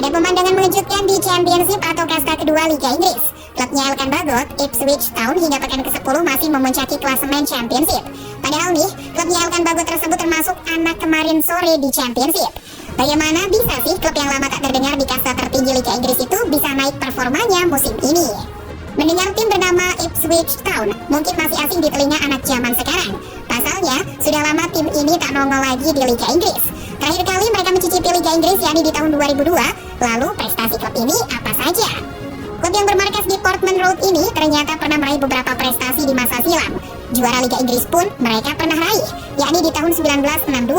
Ada pemandangan mengejutkan di Championship atau kasta kedua Liga Inggris. Klubnya Elkan Bagot, Ipswich Town hingga pekan ke-10 masih memuncaki klasemen Championship. Padahal nih, klubnya Elkan Bagot tersebut termasuk anak kemarin sore di Championship. Bagaimana bisa sih klub yang lama tak terdengar di kasta tertinggi Liga Inggris itu bisa naik performanya musim ini? Mendengar tim bernama Ipswich Town mungkin masih asing di telinga anak zaman sekarang. Pasalnya, sudah lama tim ini tak nongol lagi di Liga Inggris. Terakhir kali mereka mencicipi Liga Inggris yakni di tahun 2002. Lalu prestasi klub ini apa saja? Klub yang bermarkas di Portman Road ini ternyata pernah meraih beberapa prestasi di masa silam. Juara Liga Inggris pun mereka pernah raih, yakni di tahun 1962.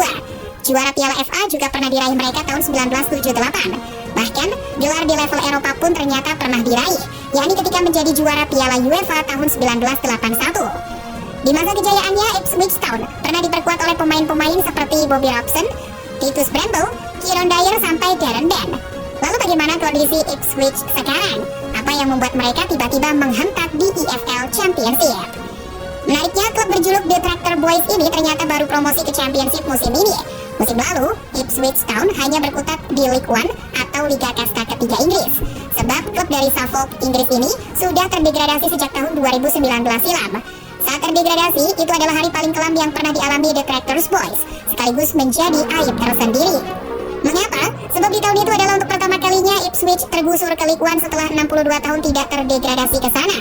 Juara Piala FA juga pernah diraih mereka tahun 1978. Bahkan, gelar di level Eropa pun ternyata pernah diraih, yakni ketika menjadi juara Piala UEFA tahun 1981. Di masa kejayaannya, Ipswich Town pernah diperkuat oleh pemain-pemain seperti Bobby Robson, Titus Bramble, Kieron Dyer, sampai Darren Bent. Lalu bagaimana kondisi Ipswich sekarang? Apa yang membuat mereka tiba-tiba menghentak di EFL Championship? Menariknya, klub berjuluk The Tractor Boys ini ternyata baru promosi ke Championship musim ini. Musim lalu, Ipswich Town hanya berkutat di League One atau Liga Kasta ketiga Inggris. Sebab klub dari Suffolk, Inggris ini sudah terdegradasi sejak tahun 2019 silam. Saat terdegradasi, itu adalah hari paling kelam yang pernah dialami The Tractor Boys, sekaligus menjadi aib tersendiri. Mengapa? Sebab di tahun itu adalah untuk pertama kalinya Ipswich tergusur ke League One setelah 62 tahun tidak terdegradasi ke sana.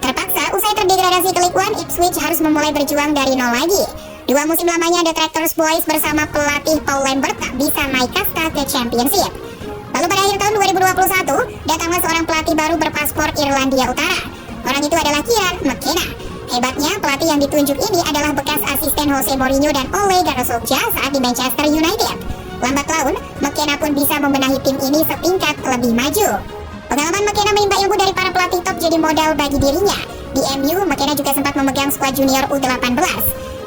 Terpaksa, usai terdegradasi ke League One, Ipswich harus memulai berjuang dari nol lagi. 2 musim lamanya The Tractors Boys bersama pelatih Paul Lambert tak bisa naik kasta ke Championship. Lalu pada akhir tahun 2021, datanglah seorang pelatih baru berpaspor Irlandia Utara. Orang itu adalah Kieran McKenna. Hebatnya, pelatih yang ditunjuk ini adalah bekas asisten Jose Mourinho dan Ole Gunnar Solskjaer saat di Manchester United. Lambat laun, McKenna pun bisa membenahi tim ini setingkat lebih maju. Pengalaman McKenna menimba ilmu dari para pelatih top jadi modal bagi dirinya. Di MU, McKenna juga sempat memegang skuad junior U18.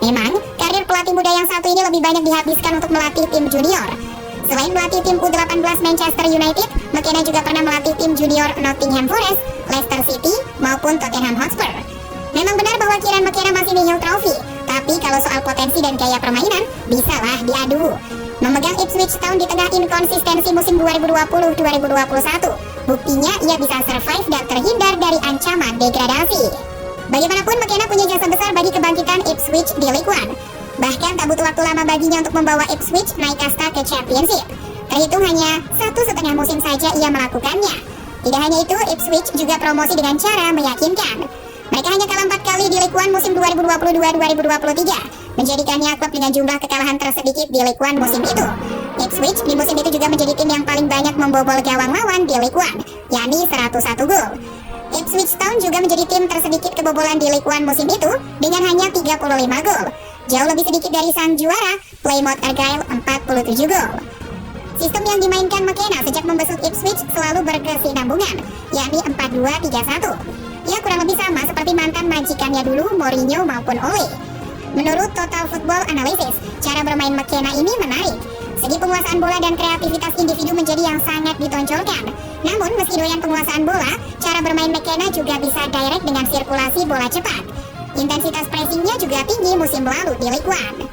Memang, karir pelatih muda yang satu ini lebih banyak dihabiskan untuk melatih tim junior. Selain melatih tim U18 Manchester United, McKenna juga pernah melatih tim junior Nottingham Forest, Leicester City, maupun Tottenham Hotspur. Memang benar bahwa Kieran McKenna masih nihil trofi, tapi kalau soal potensi dan gaya permainan, bisalah diadu. Memegang Ipswich Town di tengah inkonsistensi musim 2020-2021, buktinya ia bisa survive dan terhindar dari ancaman degradasi. Bagaimanapun, McKenna punya jasa besar bagi kebangkitan Ipswich di League One. Bahkan tak butuh waktu lama baginya untuk membawa Ipswich naik kasta ke Championship. Terhitung hanya 1,5 musim saja ia melakukannya. Tidak hanya itu, Ipswich juga promosi dengan cara meyakinkan. Mereka hanya kalah 4 kali di League One musim 2022-2023, menjadikannya klub dengan jumlah kekalahan tersedikit di League One musim itu. Ipswich di musim itu juga menjadi tim yang paling banyak membobol gawang lawan di League One, yakni 101 gol. Ipswich Town juga menjadi tim tersedikit kebobolan di League One musim itu dengan hanya 35 gol. Jauh lebih sedikit dari sang juara, Plymouth Argyle 47 gol. Sistem yang dimainkan McKenna sejak membesut Ipswich selalu berkesinambungan, yakni 4-2-3-1. Ya, kurang lebih sama seperti mantan majikannya dulu, Mourinho maupun Ole. Menurut Total Football Analysis, cara bermain McKenna ini menarik. Segi penguasaan bola dan kreativitas individu menjadi yang sangat ditonjolkan. Namun, meski doyan penguasaan bola, cara bermain McKenna juga bisa direct dengan sirkulasi bola cepat. Intensitas pressingnya juga tinggi musim lalu di League One.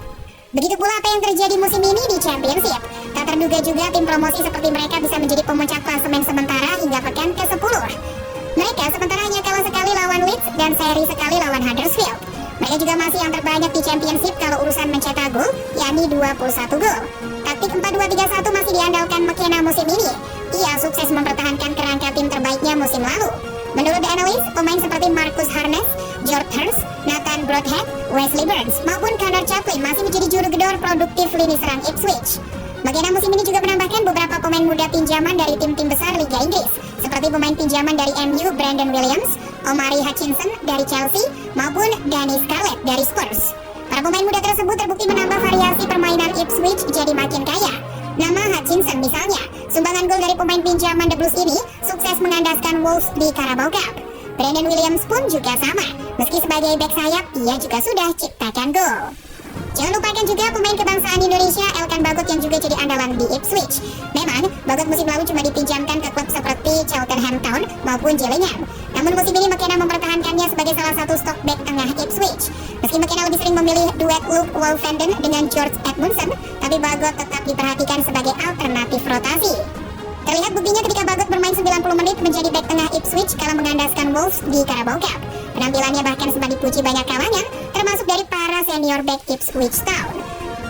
Begitu pula apa yang terjadi musim ini di Championship. Tak terduga juga tim promosi seperti mereka bisa menjadi pemuncak klasemen sementara hingga pekan ke-10. Mereka sementara hanya kalah sekali lawan Leeds dan seri sekali lawan Huddersfield. Mereka juga masih yang terbanyak di Championship kalau urusan mencetak gol, yakni 21 gol. Taktik 4-2-3-1 masih diandalkan McKenna musim ini. Ia sukses mempertahankan kerangka tim terbaiknya musim lalu. Menurut The Analyst, pemain seperti Marcus Harness, George Hurst, Nathan Broadhead, Wesley Burns, maupun Connor Chaplin masih menjadi juru gedor produktif lini serang Ipswich. McKenna musim ini juga menambahkan beberapa pemain muda pinjaman dari tim-tim besar Liga Inggris, seperti pemain pinjaman dari MU Brandon Williams, Omari Hutchinson dari Chelsea, maupun Danny Scarlett dari Spurs. Para pemain muda tersebut terbukti menambah variasi permainan Ipswich jadi makin kaya. Nama Hutchinson misalnya, sumbangan gol dari pemain pinjaman The Blues ini sukses mengandaskan Wolves di Carabao Cup. Brandon Williams pun juga sama, meski sebagai bek sayap, ia juga sudah ciptakan gol. Jangan lupakan juga pemain kebangsaan Indonesia Elkan Bagot yang juga jadi andalan di Ipswich. Memang, Bagot musim lalu cuma dipinjamkan ke klub seperti Cheltenham Town maupun Gillingham. Namun musim ini McKenna mempertahankannya sebagai salah satu stok back tengah Ipswich. Meski McKenna lebih sering memilih duet Luke Wolfenden dengan George Edmundson, tapi Bagot tetap diperhatikan sebagai alternatif rotasi. Terlihat buktinya ketika Bagot bermain 90 menit menjadi bek tengah Ipswich kala mengandaskan Wolves di Carabao Cup. Penampilannya bahkan sempat dipuji banyak kalangan, termasuk dari para senior bek Ipswich Town.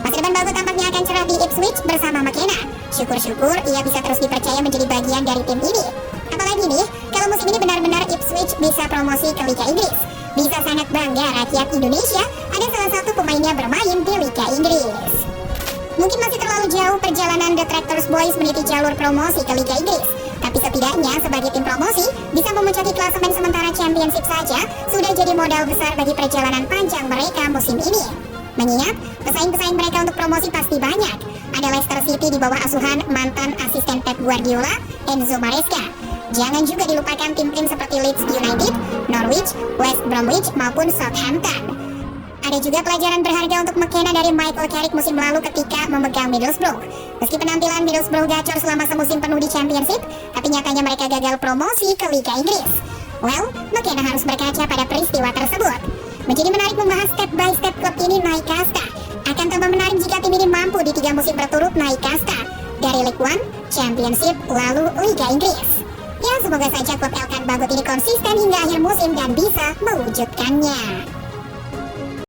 Masa depan Bagot tampaknya akan cerah di Ipswich bersama McKenna. Syukur-syukur ia bisa terus dipercaya menjadi bagian dari tim ini. Apalagi nih, kalau musim ini benar-benar Ipswich bisa promosi ke Liga Inggris. Bisa sangat bangga rakyat Indonesia ada salah satu pemainnya bermain di Liga Inggris. Mungkin masih terlalu jauh perjalanan The Tractors Boys meniti jalur promosi ke Liga Inggris. Tapi setidaknya sebagai tim promosi, bisa memuncaki klasemen sementara Championship saja sudah jadi modal besar bagi perjalanan panjang mereka musim ini. Mengingat, pesaing-pesaing mereka untuk promosi pasti banyak. Ada Leicester City di bawah asuhan mantan asisten Pep Guardiola, Enzo Maresca. Jangan juga dilupakan tim-tim seperti Leeds United, Norwich, West Bromwich maupun Southampton. Ada juga pelajaran berharga untuk McKenna dari Michael Carrick musim lalu ketika memegang Middlesbrough. Meski penampilan Middlesbrough gacor selama semusim penuh di Championship, tapi nyatanya mereka gagal promosi ke Liga Inggris. Well, McKenna harus berkaca pada peristiwa tersebut. Menjadi menarik membahas step by step klub ini naik kasta. Akan tambah menarik jika tim ini mampu di 3 musim berturut naik kasta. Dari League One, Championship, lalu Liga Inggris. Ya, semoga saja klub Elkan Bagot ini konsisten hingga akhir musim dan bisa mewujudkannya.